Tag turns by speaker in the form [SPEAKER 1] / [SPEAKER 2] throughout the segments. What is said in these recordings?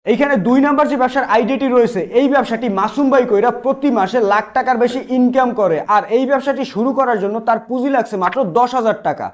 [SPEAKER 1] এইখানে ২ নাম্বার যে ব্যবসার আইডিয়াটি রয়েছে, এই ব্যবসাটি মাসুম ভাই কইরা প্রতি মাসে লাখ টাকার বেশি ইনকাম করে, আর এই ব্যবসাটি শুরু করার জন্য তার পুঁজি লাগছে মাত্র ১০,০০০ টাকা।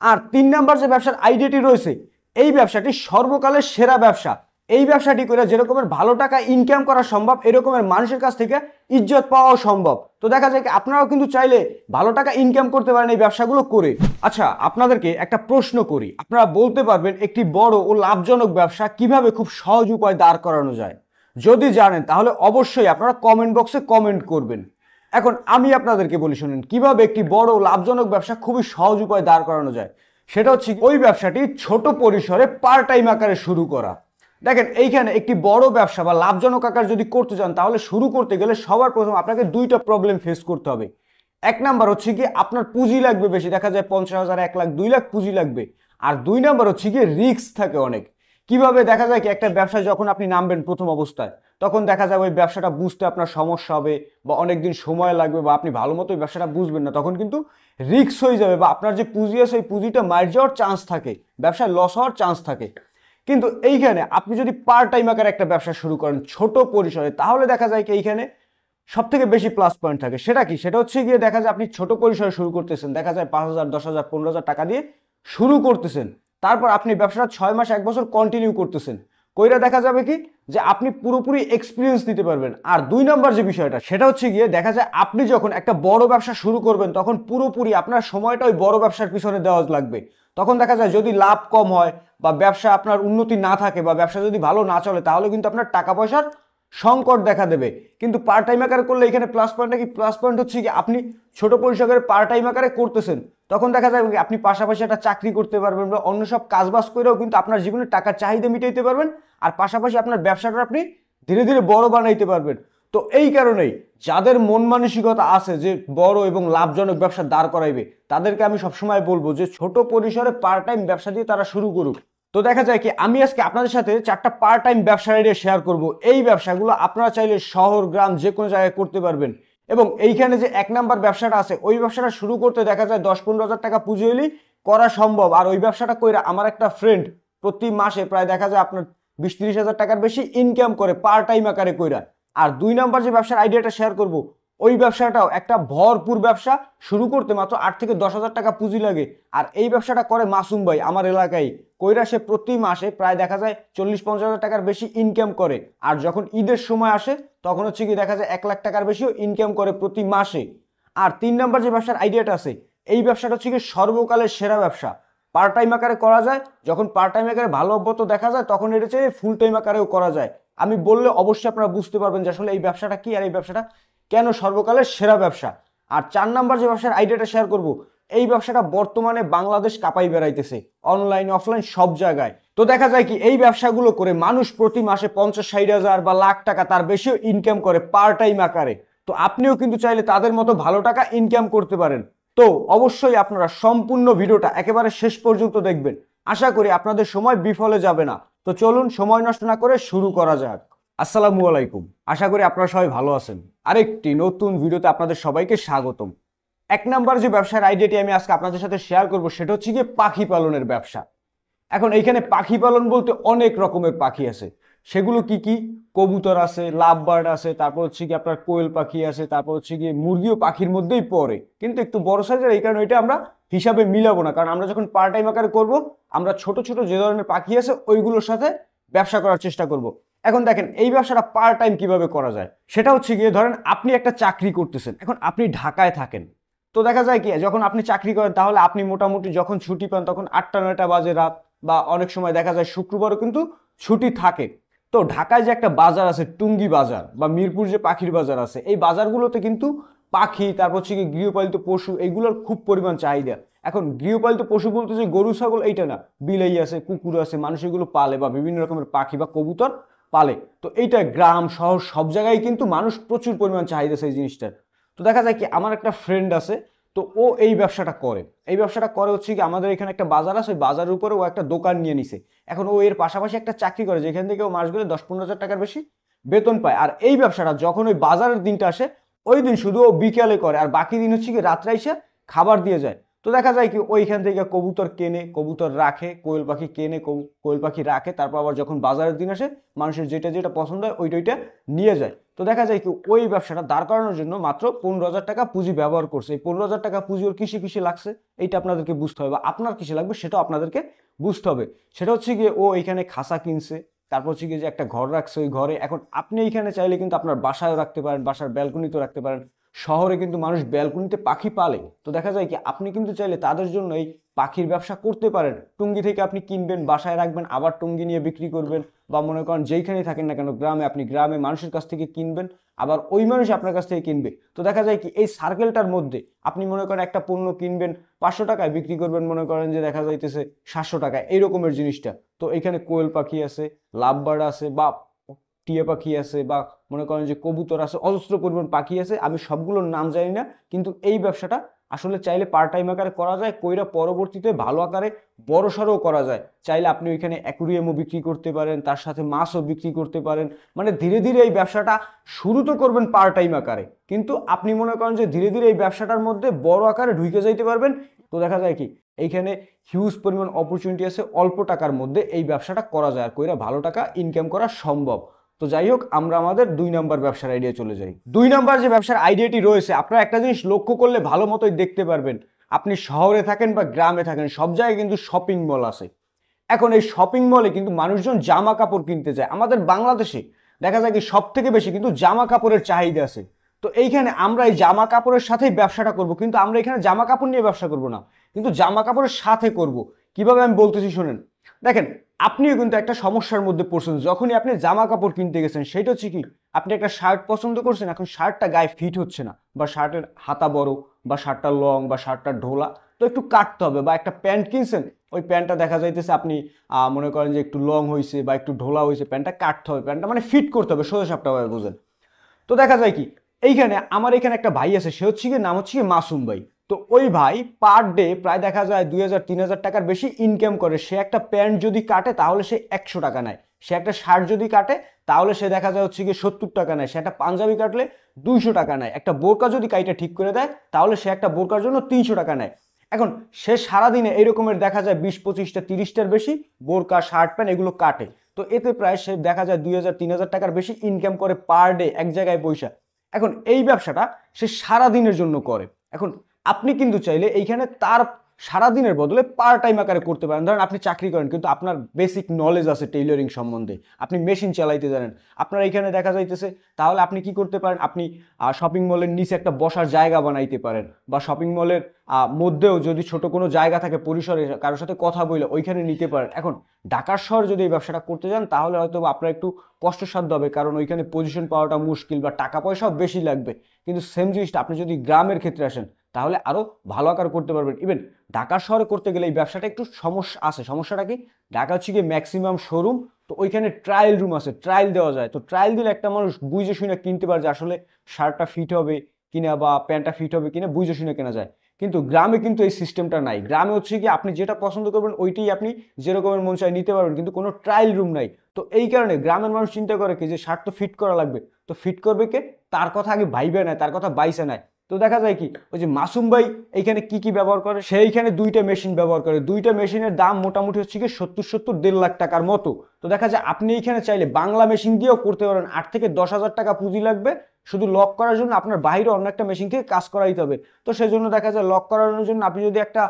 [SPEAKER 1] আর ৩ নাম্বার যে ব্যবসার আইডিয়াটি রয়েছে, এই ব্যবসাটি সর্বকালের সেরা ব্যবসা। এই ব্যবসাটি করে যেরকমের ভালো টাকা ইনকাম করা সম্ভব, এরকমের মানুষের কাছ থেকে ইজ্জত পাওয়াও সম্ভব। তো দেখা যায় কি আপনারাও কিন্তু চাইলে ভালো টাকা ইনকাম করতে পারেন এই ব্যবসাগুলো করে। আচ্ছা, আপনাদেরকে একটা প্রশ্ন করি, আপনারা বলতে পারবেন একটি বড় ও লাভজনক ব্যবসা কিভাবে খুব সহজ উপায় দাঁড় করানো যায়? যদি জানেন তাহলে অবশ্যই আপনারা কমেন্ট বক্সে কমেন্ট করবেন। এখন আমি আপনাদেরকে বলি শুনেন, কিভাবে একটি বড় লাভজনক ব্যবসা খুবই সহজ উপায় দাঁড় করানো যায়। সেটা হচ্ছে ওই ব্যবসাটি ছোট পরিসরে পার্ট টাইম আকারে শুরু করা। দেখেন, এইখানে একটি বড় ব্যবসা বা লাভজনক আকার যদি করতে চান, তাহলে শুরু করতে গেলে সবার প্রথম আপনাকে দুইটা প্রবলেম ফেস করতে হবে। এক নাম্বার হচ্ছে কি আপনার পুঁজি লাগবে বেশি, দেখা যায় ৫০,০০০, ১ লাখ, ২ লাখ পুঁজি লাগবে। আর ২ নাম্বার হচ্ছে কি রিস্ক থাকে অনেক। কিভাবে? দেখা যায় কি একটা ব্যবসায় যখন আপনি নামবেন প্রথম অবস্থায়, তখন দেখা যাবে ওই ব্যবসাটা বুঝতে আপনার সমস্যা হবে বা অনেকদিন সময় লাগবে, বা আপনি ভালো মতো ওই ব্যবসাটা বুঝবেন না, তখন কিন্তু রিস্ক হয়ে যাবে, বা আপনার যে পুঁজি আছে ওই পুঁজিটা মার যাওয়ার চান্স থাকে, ব্যবসায় লস হওয়ার চান্স থাকে। কিন্তু এইখানে আপনি যদি পার্ট টাইম আকারে একটা ব্যবসা শুরু করেন ছোট পরিসরে, তাহলে দেখা যায় কি এইখানে সব থেকে বেশি প্লাস পয়েন্ট থাকে। সেটা কি? সেটা হচ্ছে গিয়ে দেখা যায় আপনি ছোট পরিসরে শুরু করতেছেন, দেখা যায় ৫,০০০, ১০,০০০, ১৫,০০০ টাকা দিয়ে শুরু করতেছেন। তারপর আপনি ব্যবসাটা ৬ মাস ১ বছর কন্টিনিউ করতেছেন, কইরা দেখা যাবে কি যে আপনি পুরোপুরি এক্সপিরিয়েন্স দিতে পারবেন। আর ২ নম্বর যে বিষয়টা, সেটা হচ্ছে গিয়ে দেখা যায় আপনি যখন একটা বড় ব্যবসা শুরু করবেন, তখন পুরোপুরি আপনার সময়টা ওই বড় ব্যবসার পিছনে দেওয়া লাগবে। তখন দেখা যায় যদি লাভ কম হয় বা ব্যবসা আপনার উন্নতি না থাকে বা ব্যবসা যদি ভালো না চলে, তাহলে কিন্তু আপনার টাকা পয়সার সংকট দেখা দেবে। কিন্তু পার্ট টাইম আকারে করলে এখানে প্লাস পয়েন্টটা কি? প্লাস পয়েন্ট হচ্ছে কি আপনি ছোট পরিসরে পার্ট টাইম আকারে করতেছেন, তখন দেখা যাবে কি আপনি পাশাপাশি একটা চাকরি করতে পারবেন বা অন্য সব কাজবাজ করেও কিন্তু আপনার জীবনে টাকার চাহিদা মিটাইতে পারবেন, আর পাশাপাশি আপনার ব্যবসাটা আপনি ধীরে ধীরে বড় বানাইতে পারবেন। তো এই কারণেই যাদের মন মানসিকতা আছে যে বড় এবং লাভজনক ব্যবসা দাঁড় করাইবে, তাদেরকে আমি সবসময় বলবো যে ছোট পরিসরে পার্ট টাইম ব্যবসা দিয়ে তারা শুরু করুক। তো দেখা যায় কি আমি আজকে আপনাদের সাথে 4টা পার্ট টাইম ব্যবসার আইডিয়া শেয়ার করব। এই ব্যবসাগুলো আপনারা চাইলে শহর গ্রাম যে কোনো জায়গায় করতে পারবেন। এবং এইখানে যে ১ নাম্বার ব্যবসাটা আছে, ওই ব্যবসাটা শুরু করতে দেখা যায় ১০-১৫,০০০ টাকা পুঁজি হলেই করা সম্ভব। আর ওই ব্যবসাটা কইরা আমার একটা ফ্রেন্ড প্রতি মাসে প্রায় দেখা যায় আপনার ২০-৩০,০০০ টাকার বেশি ইনকাম করে পার্ট টাইম আকারে কইরা। আর ২ নাম্বার যে ব্যবসার আইডিয়াটা শেয়ার করব, ওই ব্যবসাটাও একটা ভরপুর ব্যবসা, শুরু করতে মাত্র ৮ থেকে ১০,০০০ টাকা পুঁজি লাগে। আর এই ব্যবসাটা করে মাসুম ভাই আমার এলাকায়, কইরা সে প্রতি মাসে প্রায় দেখা যায় ৪০-৫০,০০০ টাকার বেশি ইনকাম করে। আর যখন ঈদের সময় আসে, তখন হচ্ছে কি দেখা যায় ১ লাখ টাকার বেশিও ইনকাম করে প্রতি মাসে। আর ৩ নাম্বার যে ব্যবসার আইডিয়াটা আছে, এই ব্যবসাটা হচ্ছে কি সর্বকালের সেরা ব্যবসা। পার্ট টাইম আকারে করা যায়, যখন পার্ট টাইম আকারে ভালো অভ্যত দেখা যায়, তখন এটা চেয়ে ফুল টাইম আকারেও করা যায়। আমি বললে অবশ্যই আপনারা বুঝতে পারবেন যে আসলে এই ব্যবসাটা কি আর এই ব্যবসাটা কেন সর্বকালের সেরা ব্যবসা। আর ৪ নাম্বার যে ব্যবসার আইডিয়াটা শেয়ার করব, এই ব্যবসাটা বর্তমানে বাংলাদেশ কাঁপাই বেড়াইতেছে, অনলাইন অফলাইন সব জায়গায়। তো দেখা যায় কি এই ব্যবসাগুলো করে মানুষ প্রতি মাসে ৫০-৬০ হাজার বা লাখ টাকা তার বেশিও ইনকাম করে পার্ট টাইম আকারে। তো আপনিও কিন্তু চাইলে তাদের মতো ভালো টাকা ইনকাম করতে পারেন। তো অবশ্যই আপনারা সম্পূর্ণ ভিডিওটা একেবারে শেষ পর্যন্ত দেখবেন, আশা করি আপনাদের সময় বিফলে যাবে না। তো চলুন সময় নষ্ট না করে শুরু করা যাক। আসসালামু আলাইকুম, আশা করি আপনারা সবাই ভালো আছেন। আরেকটি নতুন ভিডিওতে আপনাদের সবাইকে স্বাগতম। ১ নাম্বার যে ব্যবসার আইডিয়াটি আমি আজকে আপনাদের সাথে শেয়ার করব, সেটা হচ্ছে গিয়ে পাখি পালনের ব্যবসা। এখন এইখানে পাখি পালন বলতে অনেক রকমের পাখি আছে। সেগুলো কি কি? কবুতর আছে, লাভ বার্ড আছে, তারপর হচ্ছে কি আপনার কোয়েল পাখি আছে, তারপর হচ্ছে গিয়ে মুরগিও পাখির মধ্যেই পড়ে, কিন্তু একটু বড় সাইজের। এই কারণে এটা আমরা হিসাবে মিলাবো না, কারণ আমরা যখন পার্ট টাইম আকারে করবো, আমরা ছোট ছোট যে ধরনের পাখি আছে ওইগুলোর সাথে ব্যবসা করার চেষ্টা করব। এখন দেখেন এই ব্যবসাটা পার্ট টাইম কিভাবে করা যায়। সেটা হচ্ছে গিয়ে ধরেন আপনি একটা চাকরি করতেছেন, এখন আপনি ঢাকায় থাকেন। তো দেখা যায় কি যখন আপনি চাকরি করেন, তাহলে আপনি মোটামুটি যখন ছুটি পান তখন ৮টা-৯টা বাজে রাত, বা অনেক সময় দেখা যায় শুক্রবারও কিন্তু ছুটি থাকে। তো ঢাকায় যে একটা বাজার আছে টুঙ্গি বাজার, বা মিরপুর যে পাখির বাজার আছে, এই বাজারগুলোতে কিন্তু পাখি, তারপর হচ্ছে কি গৃহপালিত পশু, এইগুলোর খুব পরিমাণ চাহিদা। এখন গৃহপালিত পশু বলতে যে গরু ছাগল এইটা না, বিলাই আছে, কুকুর আছে, মানুষ এগুলো পালে, বা বিভিন্ন রকমের পাখি বা কবুতর পালে। তো এইটা গ্রাম শহর সব জায়গায় কিন্তু মানুষ প্রচুর পরিমাণ চাহিদা আছে এই জিনিসটার। তো দেখা যায় কি আমার একটা ফ্রেন্ড আছে, তো ও এই ব্যবসাটা করে। এই ব্যবসাটা করে হচ্ছে কি আমাদের এখানে একটা বাজার আছে, ওই বাজারের উপরে ও একটা দোকান নিয়ে নিছে। এখন ও এর পাশাপাশি একটা চাকরি করে, যেখান থেকে ও মাস গেলে ১০-১৫ হাজার টাকার বেশি বেতন পায়। আর এই ব্যবসাটা যখন ওই বাজারের দিনটা আসে, ওই দিন শুধু ও বিকালে করে, আর বাকি দিন হচ্ছে কি রাত্রে এসে খাবার দিয়ে যায়। তো দেখা যায় কি ওইখান থেকে কবুতর কেনে, কবুতর রাখে, কোয়েল পাখি কেনে, কোয়েল পাখি রাখে, তারপর আবার যখন বাজারের দিন আসে মানুষের যেটা যেটা পছন্দ হয় ওইটা নিয়ে যায়। তো দেখা যায় কি ওই ব্যবসাটা দাঁড় করানোর জন্য মাত্র 15,000 টাকা পুঁজি ব্যবহার করছে। এই 15,000 টাকা পুঁজি ওর কিসে কিসে লাগছে এইটা আপনাদেরকে বুঝতে হবে, বা আপনার কিসে লাগবে সেটাও আপনাদেরকে বুঝতে হবে। সেটা হচ্ছে গিয়ে ও এইখানে খাসা কিনছে, তারপর হচ্ছে গিয়ে যে একটা ঘর রাখছে, ওই ঘরে এখন আপনি এইখানে চাইলে কিন্তু আপনার বাসায়ও রাখতে পারেন, বাসার ব্যালকনিতেও রাখতে পারেন। শহরে কিন্তু মানুষ ব্যালকনিতে পাখি পালে, তো দেখা যায় কি আপনি কিন্তু চাইলে তাদের জন্য এই পাখির ব্যবসা করতে পারেন। টুঙ্গি থেকে আপনি কিনবেন, বাসায় রাখবেন, আবার টুঙ্গি নিয়ে বিক্রি করবেন, বা মনে করেন যেইখানেই থাকেন না কেন গ্রামে, আপনি গ্রামে মানুষের কাছ থেকে কিনবেন, আবার ওই মানুষ আপনার কাছ থেকে কিনবে। তো দেখা যায় কি এই সার্কেলটার মধ্যে আপনি মনে করেন একটা পণ্য কিনবেন 500 টাকায়, বিক্রি করবেন মনে করেন যে দেখা যাইতেছে 700 টাকায়, এই রকমের জিনিসটা। তো এখানে কোয়েল পাখি আছে, লাভবার্ড আছে, বা টিয়া পাখি আছে, বা মনে করেন যে কবুতর আছে, অজস্র পরিমাণ পাখি আছে, আমি সবগুলোর নাম জানি না, কিন্তু এই ব্যবসাটা আসলে চাইলে পার্ট টাইম আকারে করা যায়, কইরা পরবর্তীতে ভালো আকারে বড় সড়ও করা যায়। চাইলে আপনি ওইখানে অ্যাকুরিয়ামও বিক্রি করতে পারেন, তার সাথে মাছও বিক্রি করতে পারেন। মানে ধীরে ধীরে এই ব্যবসাটা শুরু তো করবেন পার্ট টাইম আকারে, কিন্তু আপনি মনে করেন যে ধীরে ধীরে এই ব্যবসাটার মধ্যে বড় আকারে ঢুকে যাইতে পারবেন। তো দেখা যায় কি এইখানে হিউজ পরিমাণ অপরচুনিটি আছে, অল্প টাকার মধ্যে এই ব্যবসাটা করা যায়, আর কইরা ভালো টাকা ইনকাম করা সম্ভব। তো যাই হোক, আমরা আমাদের 2 নাম্বার ব্যবসার আইডিয়া চলে যাই। 2 নাম্বার যে ব্যবসার আইডিয়াটি রয়েছে, আপনারা একটা জিনিস লক্ষ্য করলে ভালো মতোই দেখতে পারবেন, আপনি শহরে থাকেন বা গ্রামে থাকেন সব জায়গায় কিন্তু শপিং মল আছে। এখন এই শপিং মলে কিন্তু মানুষজন জামা কাপড় কিনতে যায়। আমাদের বাংলাদেশে দেখা যায় কি সব থেকে বেশি কিন্তু জামা কাপড়ের চাহিদা আছে। তো এইখানে আমরা এই জামা কাপড়ের সাথেই ব্যবসাটা করব, কিন্তু আমরা এখানে জামা কাপড় নিয়ে ব্যবসা করব না, কিন্তু জামা কাপড়ের সাথে করব। কিভাবে আমি বলতেছি শোনেন। দেখেন, আপনিও কিন্তু একটা সমস্যার মধ্যে পড়ছেন যখনই আপনি জামা কাপড় কিনতে গেছেন। সেটা হচ্ছে কি আপনি একটা শার্ট পছন্দ করছেন, এখন শার্টটা গায়ে ফিট হচ্ছে না, বা শার্টের হাতা বড়, বা শার্টটা লং, বা শার্টটা ঢোলা, তো একটু কাটতে হবে। বা একটা প্যান্ট কিনছেন, ওই প্যান্টটা দেখা যাইতেছে আপনি মনে করেন যে একটু লং হয়েছে বা একটু ঢোলা হয়েছে, প্যান্টটা কাটতে হবে, প্যান্টটা মানে ফিট করতে হবে, সোজা সাপটাভাবে বুঝেন। তো দেখা যায় কি এইখানে আমার এখানে একটা ভাই আছে, সে হচ্ছে কি নাম হচ্ছে কি মাসুম ভাই। তো ওই ভাই পার ডে প্রায় দেখা যায় 2,000-3,000 টাকার বেশি ইনকাম করে। সে একটা প্যান্ট যদি কাটে তাহলে সে 100 টাকা নেয়, সে একটা শার্ট যদি কাটে তাহলে সে দেখা যায় হচ্ছে কি 70 টাকা নেয়, সে একটা পাঞ্জাবি কাটলে 200 টাকা নেয়, একটা বোরকা যদি কাইটা ঠিক করে দেয় তাহলে সে একটা বোরকার জন্য 300 টাকা নেয়। এখন সে সারাদিনে এইরকমের দেখা যায় 20-25টা 30টার বেশি বোরকা শার্ট প্যান্ট এগুলো কাটে। তো এতে প্রায় সে দেখা যায় 2,000-3,000 টাকার বেশি ইনকাম করে পার ডে এক জায়গায় পয়সা। এখন এই ব্যবসাটা সে সারাদিনের জন্য করে। এখন আপনি কিন্তু চাইলে এইখানে তার সারাদিনের বদলে পার টাইম আকারে করতে পারেন। ধরেন আপনি চাকরি করেন কিন্তু আপনার বেসিক নলেজ আছে টেইলরিং সম্বন্ধে, আপনি মেশিন চালাইতে জানেন, আপনার এখানে দেখা যাইতেছে, তাহলে আপনি কি করতে পারেন, আপনি শপিং মলের নিচে একটা বসার জায়গা বানাইতে পারেন, বা শপিং মলের মধ্যেও যদি ছোট কোনো জায়গা থাকে পরিসরে কারোর সাথে কথা বলে ওইখানে নিতে পারেন। এখন ঢাকার শহরে যদি এই ব্যবসাটা করতে যান তাহলে হয়তো আপনার একটু কষ্টসাধ্য হবে, কারণ ওইখানে পজিশন পাওয়াটা মুশকিল, বা টাকা পয়সাও বেশি লাগবে। কিন্তু সেম জিনিসটা আপনি যদি গ্রামের ক্ষেত্রে আসেন তাহলে আরও ভালো আকার করতে পারবেন। ইভেন ঢাকা শহরে করতে গেলে এই ব্যবসাটা একটু সমস্যা আছে। সমস্যাটা কি, ঢাকা হচ্ছে গিয়ে ম্যাক্সিমাম শোরুম, তো ওইখানে ট্রায়াল রুম আছে, ট্রায়াল দেওয়া যায়। তো ট্রায়াল দিলে একটা মানুষ বুঝে শুনে কিনতে পারে যে আসলে শার্টটা ফিট হবে কিনা বা প্যান্টটা ফিট হবে কিনা, বুঝে শুনে কেনা যায়। কিন্তু গ্রামে কিন্তু এই সিস্টেমটা নাই। গ্রামে হচ্ছে কি আপনি যেটা পছন্দ করবেন ওইটাই আপনি যেরকমের মন চাই নিতে পারবেন, কিন্তু কোনো ট্রায়াল রুম নাই। তো এই কারণে গ্রামের মানুষ চিন্তা করে কি যে শার্ট তো ফিট করা লাগবে, তো ফিট করবে কে, তার কথা আগে ভাইবে নেয়, তার কথা বাইসে নেয়। তো দেখা যায় কি ওই যে মাসুম ভাই এইখানে কি ব্যবহার করে, সেইখানে 2টা মেশিন ব্যবহার করে। 2টা মেশিনের দাম মোটামুটি হচ্ছে কি 70-1.5 লাখ টাকার মতো। তো দেখা যায় আপনি এইখানে চাইলে বাংলা মেশিন দিয়েও করতে পারেন, 8 থেকে 10 হাজার টাকা পুঁজি লাগবে শুধু লক করার জন্য। আপনার বাইরে অন্য একটা মেশিন থেকে কাজ করাইতে হবে। তো সেই জন্য দেখা যায় লক করানোর জন্য আপনি যদি একটা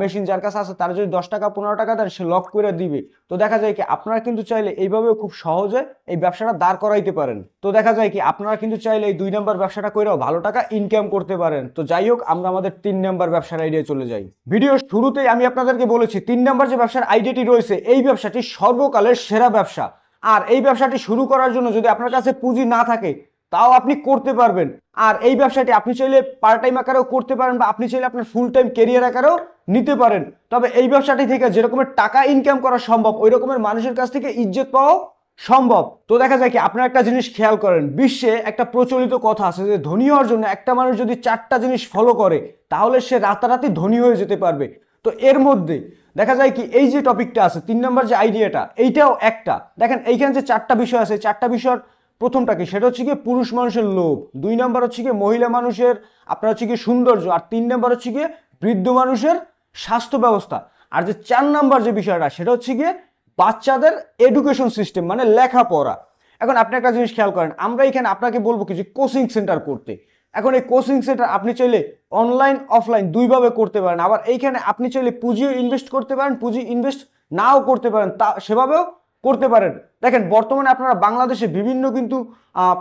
[SPEAKER 1] মেশিন যার কাছে আছে তার যদি 10 টাকা 15 টাকা দেন, সে লক করে দিবে। তো দেখা যায় কি আপনারা কিন্তু চাইলে এইভাবেও খুব সহজে এই ব্যবসাটা দাঁড় করাইতে পারেন। তো দেখা যায় কি আপনারা কিন্তু চাইলে এই 2 নাম্বার ব্যবসাটা করেও ভালো টাকা ইনকাম করতে পারেন। তো যাই হোক, আমরা আমাদের 3 নাম্বার ব্যবসার আইডিয়া চলে যাই। ভিডিওর শুরুতেই আমি আপনাদেরকে বলেছি 3 নাম্বার যে ব্যবসার আইডিয়াটি রয়েছে এই ব্যবসাটি সর্বকালের সেরা ব্যবসা। আর এই ব্যবসাটি শুরু করার জন্য যদি আপনার কাছে পুঁজি না থাকে তাও আপনি করতে পারবেন। আর এই ব্যবসাটি আপনি চাইলে পার্ট টাইম আকারেও করতে পারেন, বা আপনি চাইলে আপনার ফুল টাইম ক্যারিয়ার আকারেও নিতে পারেন। তবে এই ব্যবসাটি থেকে যেরকমের টাকা ইনকাম করা সম্ভব ওই রকমের মানুষের কাছ থেকে ইজ্জত পাওয়াও সম্ভব। তো দেখা যায় কি আপনারা একটা জিনিস খেয়াল করেন, বিশ্বে একটা প্রচলিত কথা আছে যে ধনী হওয়ার জন্য একটা মানুষ যদি 4টা জিনিস ফলো করে তাহলে সে রাতারাতি ধনী হয়ে যেতে পারবে। তো এর মধ্যে দেখা যায় কি এই যে টপিকটা আছে 3 নাম্বার যে আইডিয়াটা, এইটাও একটা। দেখেন এইখানে যে 4টা বিষয় আছে, 4টা বিষয়ের প্রথমটা কি, সেটা হচ্ছে গিয়ে পুরুষ মানুষের লোভ, 2 নাম্বার হচ্ছে গিয়ে মহিলা মানুষের আপনার হচ্ছে গিয়ে সৌন্দর্য, আর 3 নাম্বার হচ্ছে গিয়ে বৃদ্ধ মানুষের স্বাস্থ্য ব্যবস্থা। আর যে 4 নাম্বার যে বিষয়টা সেটা হচ্ছে গিয়ে বাচ্চাদের এডুকেশন সিস্টেম, মানে লেখাপড়া। এখন আপনি একটা জিনিস খেয়াল করেন, আমরা এখানে আপনাকে বলবো কিছু কোচিং সেন্টার করতে। এখন এই কোচিং সেন্টার আপনি চাইলে অনলাইন অফলাইন দুইভাবে করতে পারেন। আবার এইখানে আপনি চাইলে পুঁজিও ইনভেস্ট করতে পারেন, পুঁজি ইনভেস্ট নাও করতে পারেন, তা সেভাবেও করতে পারেন। দেখেন বর্তমানে আপনারা বাংলাদেশে বিভিন্ন কিন্তু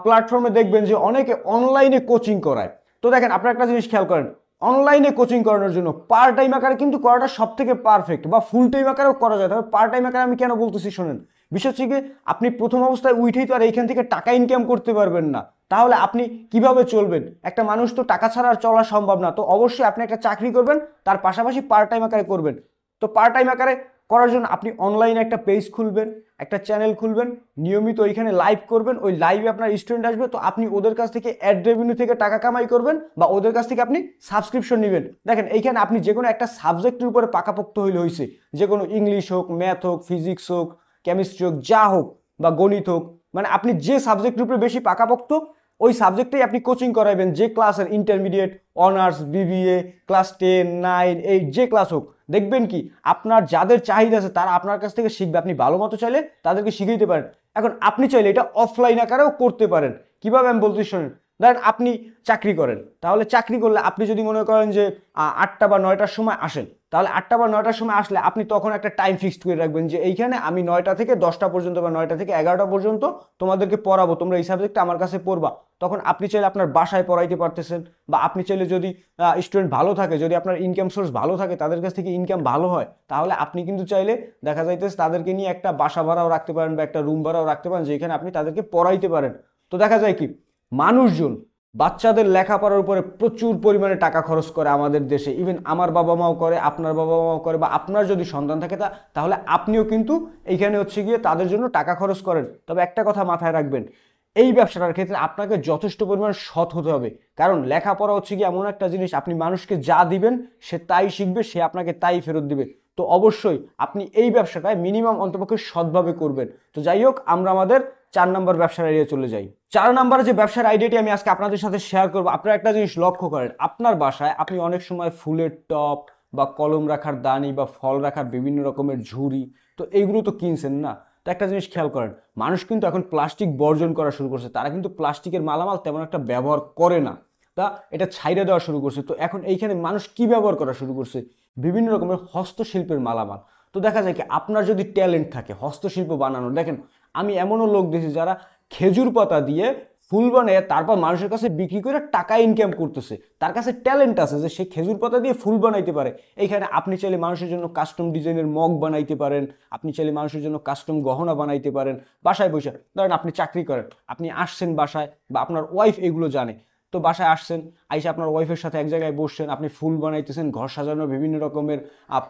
[SPEAKER 1] প্ল্যাটফর্মে দেখবেন যে অনেকে অনলাইনে কোচিং করায়। তো দেখেন আপনারা একটা জিনিস খেয়াল করেন, অনলাইনে কোচিং করানোর জন্য পার্ট টাইম আকারে কিন্তু করাটা সব থেকে পারফেক্ট, বা ফুল টাইম আকারেও করা যায়। তবে পার্ট টাইম আকারে আমি কেন বলতেছি শোনেন, বিশেষ করে আপনি প্রথম অবস্থায় উঠেই তো আর এইখান থেকে টাকা ইনকাম করতে পারবেন না, তাহলে আপনি কিভাবে চলবেন? একটা মানুষ তো টাকা ছাড়া আর চলা সম্ভব না। তো অবশ্যই আপনি একটা চাকরি করবেন, তার পাশাপাশি পার্ট টাইম আকারে করবেন। তো পার্ট টাইম আকারে করার জন্য আপনি অনলাইনে একটা পেজ খুলবেন, একটা চ্যানেল খুলবেন, নিয়মিত ওইখানে লাইভ করবেন। ওই লাইভে আপনার স্টুডেন্ট আসবে, তো আপনি ওদের কাছ থেকে অ্যাড রেভিনিউ থেকে টাকা কামাই করবেন, বা ওদের কাছ থেকে আপনি সাবস্ক্রিপশন নেবেন। দেখেন এইখানে আপনি যে কোনো একটা সাবজেক্টের উপরে পাকাপোক্ত হইলে হয়েছে, যে কোনো ইংলিশ হোক, ম্যাথ হোক, ফিজিক্স হোক, কেমিস্ট্রি হোক, যা হোক, বা গণিত হোক, মানে আপনি যে সাবজেক্টের উপরে বেশি পাকাপোক্ত ওই সাবজেক্টেই আপনি কোচিং করাবেন। যে ক্লাসের ইন্টারমিডিয়েট, অনার্স, বিবিএ, ক্লাস 10, 9, 8 যে ক্লাস হোক, দেখবেন কি আপনার যাদের চাহিদা আছে তারা আপনার কাছ থেকে শিখবে। আপনি ভালো মতো চাইলে তাদেরকে শিখাইতে পারেন। এখন আপনি চাইলে এটা অফলাইন আকারেও করতে পারেন। কিভাবে আমি বলতে শোনেন, ধরেন আপনি চাকরি করেন, তাহলে চাকরি করলে আপনি যদি মনে করেন যে 8টা বা 9টার সময় আসেন, তাহলে 8টা বা 9টার সময় আসলে আপনি তখন একটা টাইম ফিক্সড করে রাখবেন যে এইখানে আমি 9টা থেকে 10টা পর্যন্ত বা 9টা থেকে 11টা পর্যন্ত তোমাদেরকে পড়াবো, তোমরা এই সাবজেক্টটা আমার কাছে পড়বা। তখন আপনি চাইলে আপনার বাসায় পড়াইতে পারতেছেন, বা আপনি চাইলে যদি স্টুডেন্ট ভালো থাকে, যদি আপনার ইনকাম সোর্স ভালো থাকে, তাদের কাছ থেকে ইনকাম ভালো হয়, তাহলে আপনি কিন্তু চাইলে দেখা যাইতেছে তাদেরকে নিয়ে একটা বাসা ভাড়াও রাখতে পারেন, বা একটা রুম ভাড়াও রাখতে পারেন, যেখানে আপনি তাদেরকে পড়াইতে পারেন। তো দেখা যায় কি মানুষজন বাচ্চাদের লেখাপড়ার উপরে প্রচুর পরিমাণে টাকা খরচ করে আমাদের দেশে। ইভেন আমার বাবা মাও করে, আপনার বাবা মাও করে, বা আপনার যদি সন্তান থাকে তাহলে আপনিও কিন্তু এইখানে হচ্ছে গিয়ে তাদের জন্য টাকা খরচ করেন। তবে একটা কথা মাথায় রাখবেন, এই ব্যবসাটার ক্ষেত্রে আপনাকে যথেষ্ট পরিমাণ সৎ হতে হবে। কারণ লেখাপড়া হচ্ছে কি এমন একটা জিনিস, আপনি মানুষকে যা দিবেন সে তাই শিখবে, সে আপনাকে তাই ফেরত দিবে। তো অবশ্যই আপনি এই ব্যবসাটায় মিনিমাম অন্তপক্ষে সৎভাবে করবেন। তো যাই হোক, আমরা আমাদের 4 নম্বর ব্যবসার আইডিয়া চলে যাই। 4 নম্বরে যে ব্যবসার আইডিয়াটি আমি আজকে আপনাদের সাথে শেয়ার করবো, আপনারা একটা জিনিস লক্ষ্য করেন, আপনার বাসায় আপনি অনেক সময় ফুলের টব, বা কলম রাখার দানি, বা ফল রাখার বিভিন্ন রকমের ঝুড়ি, তো এইগুলো তো কিনছেন না। তো একটা জিনিস খেয়াল করেন, মানুষ কিন্তু এখন প্লাস্টিক বর্জন করা শুরু করছে। তারা কিন্তু প্লাস্টিকের মালামাল তেমন একটা ব্যবহার করে না, তা এটা ছাইড়ে দেওয়া শুরু করছে। তো এখন এইখানে মানুষ কি ব্যবহার করা শুরু করছে? বিভিন্ন রকমের হস্তশিল্পের মালামাল। তো দেখা যায় কি আপনার যদি ট্যালেন্ট থাকে হস্তশিল্প বানানোর, দেখেন আমি এমনও লোক দেখি যারা খেজুর পাতা দিয়ে ফুল বানিয়ে তারপর মানুষের কাছে বিক্রি করে টাকা ইনকাম করতেছে। তার কাছে ট্যালেন্ট আছে যে সে খেজুর পাতা দিয়ে ফুল বানাইতে পারে। এইখানে আপনি চাইলে মানুষের জন্য কাস্টম ডিজাইনের মগ বানাইতে পারেন, আপনি চাইলে মানুষের জন্য কাস্টম গহনা বানাইতে পারেন বাসায় বসে। ধরেন আপনি চাকরি করেন, আপনি আসছেন বাসায়, বা আপনার ওয়াইফ এগুলো জানে, তো বাসায় আসছেন, আইসা আপনার ওয়াইফের সাথে এক জায়গায় বসছেন, আপনি ফুল বানাইতেছেন, ঘর সাজানোর বিভিন্ন রকমের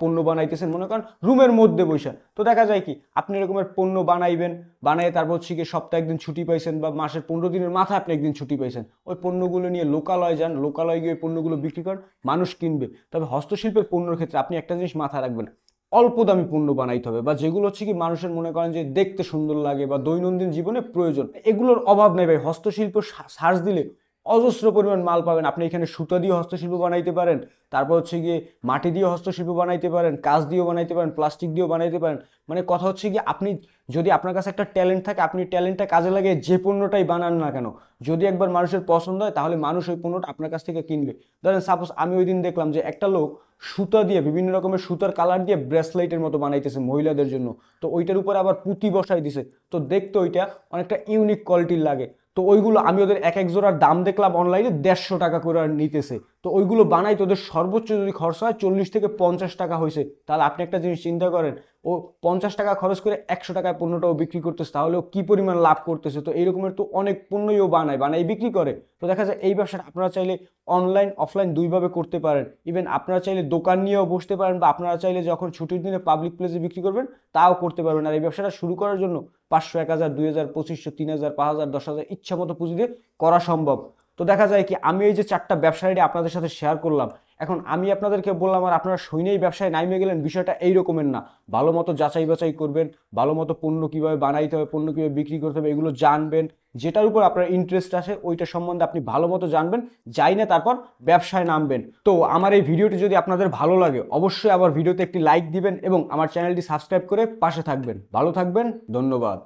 [SPEAKER 1] পণ্য বানাইতেছেন, মনে করেন রুমের মধ্যে বসে। তো দেখা যায় কি আপনি এরকমের পণ্য বানাইবেন, বানাই তারপর হচ্ছে গিয়ে সপ্তাহে একদিন ছুটি পাইছেন, বা মাসের 15 দিনের মাথায় আপনি একদিন ছুটি পাইছেন, ওই পণ্যগুলো নিয়ে লোকালয়ে যান, লোকালয়ে গিয়ে ওই পণ্যগুলো বিক্রি করেন, মানুষ কিনবে। তবে হস্তশিল্পের পণ্যের ক্ষেত্রে আপনি একটা জিনিস মাথায় রাখবেন, অল্প দামি পণ্য বানাইতে হবে, বা যেগুলো হচ্ছে কি মানুষের মনে করেন যে দেখতে সুন্দর লাগে বা দৈনন্দিন জীবনে প্রয়োজন, এগুলোর অভাব নেই ভাই। হস্তশিল্প সার্চ দিলে অজস্র পরিমাণ মাল পাবেন। আপনি এখানে সুতা দিয়ে হস্তশিল্প বানাইতে পারেন, তারপর হচ্ছে গিয়ে মাটি দিয়ে হস্তশিল্প বানাইতে পারেন, কাঁচ দিয়েও বানাইতে পারেন, প্লাস্টিক দিয়েও বানাইতে পারেন। মানে কথা হচ্ছে কি আপনি যদি আপনার কাছে একটা ট্যালেন্ট থাকে, আপনি ট্যালেন্টটা কাজে লাগিয়ে যে পণ্যটাই বানান না কেন, যদি একবার মানুষের পছন্দ হয় তাহলে মানুষ ওই পণ্যটা আপনার কাছ থেকে কিনবে। ধরেন সাপোজ আমি ওই দিন দেখলাম যে একটা লোক সুতা দিয়ে বিভিন্ন রকমের সুতার কালার দিয়ে ব্রেসলেটের মতো বানাইতেছে মহিলাদের জন্য। তো ওইটার উপরে আবার পুঁতি বসাই দিছে, তো দেখতে ওইটা অনেকটা ইউনিক কোয়ালিটির লাগে। তো ওইগুলো আমি ওদের এক এক জোড়ার দাম দেখলাম অনলাইনে 150 টাকা করে নিতেছে। তো ওইগুলো বানাইতে ওদের সর্বোচ্চ যদি খরচ হয় 40 থেকে 50 টাকা হয়েছে। তাহলে আপনি একটা জিনিস চিন্তা করেন, ও 50 টাকা খরচ করে 100 টাকায় পণ্যটাও বিক্রি করতেছে, তাহলে ও কি পরিমাণ লাভ করতেছে। তো এইরকমের তো অনেক পণ্যই ও বানায় বিক্রি করে। তো দেখা যায় এই ব্যবসাটা আপনারা চাইলে অনলাইন অফলাইন দুইভাবে করতে পারেন। ইভেন আপনারা চাইলে দোকান নিয়েও বসতে পারেন, বা আপনারা চাইলে যখন ছুটির দিনে পাবলিক প্লেসে বিক্রি করবেন তাও করতে পারবেন। আর এই ব্যবসাটা শুরু করার জন্য 500, 1000, 2000, 2500, 3000, 5000, 10,000 ইচ্ছা মতো পুঁজি দিয়ে করা সম্ভব। তো দেখা যায় কি আমি এই যে 4টা ব্যবসা আইডিয়া আপনাদের সাথে শেয়ার করলাম, এখন আমি আপনাদেরকে বললাম আর আপনারা শুনেই ব্যবসায় নাইমে গেলেন, বিষয়টা এই রকমের না। ভালো মতো যাচাই বাছাই করবেন, ভালো মতো পণ্য কীভাবে বানাইতে হবে, পণ্য কীভাবে বিক্রি করতে হবে, এগুলো জানবেন। যেটার উপর আপনার ইন্টারেস্ট আসে ওইটা সম্বন্ধে আপনি ভালো মতো জানবেন, যাই না তারপর ব্যবসায় নামবেন। তো আমার এই ভিডিওটি যদি আপনাদের ভালো লাগে অবশ্যই আমার ভিডিওতে একটি লাইক দিবেন এবং আমার চ্যানেলটি সাবস্ক্রাইব করে পাশে থাকবেন। ভালো থাকবেন, ধন্যবাদ।